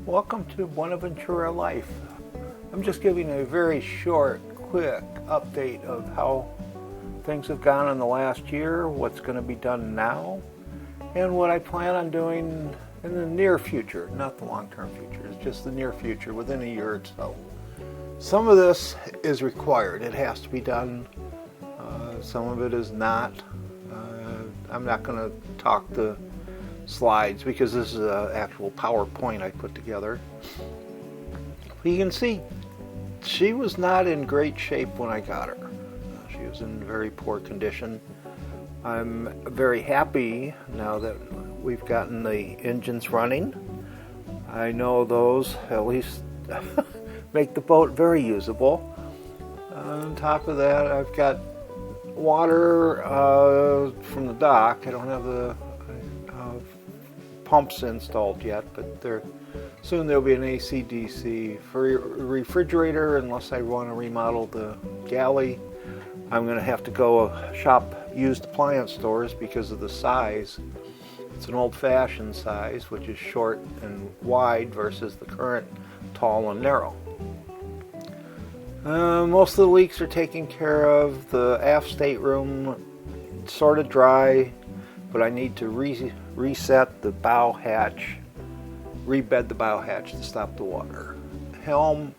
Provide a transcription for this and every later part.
Welcome to Buena Ventura Life. I'm just giving a very short, quick update of how things have gone in the last year, what's going to be done now, and what I plan on doing in the near future, not the long-term future, it's just the near future, within a year or so. Some of this is required. It has to be done. Some of it is not. I'm not going to talk the slides because this is an actual PowerPoint I put together. But you can see she was not in great shape when I got her. She was in very poor condition. I'm very happy now that we've gotten the engines running. I know those at least make the boat very usable. On top of that, I've got water from the dock. I don't have the pumps installed yet, but soon there'll be an AC/DC. For a refrigerator, unless I want to remodel the galley, I'm going to have to go shop used appliance stores because of the size. It's an old-fashioned size, which is short and wide versus the current tall and narrow. Most of the leaks are taken care of. The aft stateroom sort of dry, but I need to reset the bow hatch, rebed the bow hatch to stop the water. Helm,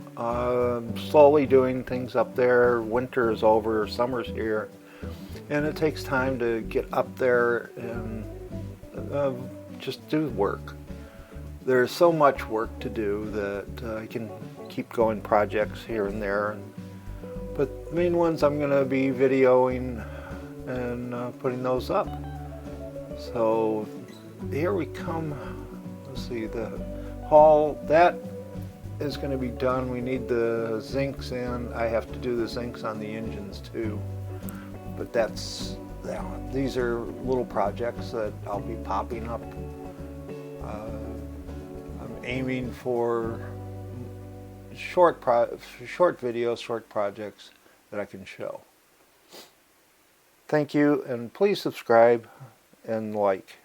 slowly doing things up there. Winter is over, summer's here, and it takes time to get up there and just do work. There's so much work to do that I can keep going projects here and there, but the main ones I'm going to be videoing and putting those up. So here we come. Let's see, the hull, that is going to be done. We need the zincs in. I have to do the zincs on the engines too, but these are little projects that I'll be popping up. I'm aiming for short videos, short projects that I can show. Thank you, and please subscribe and like.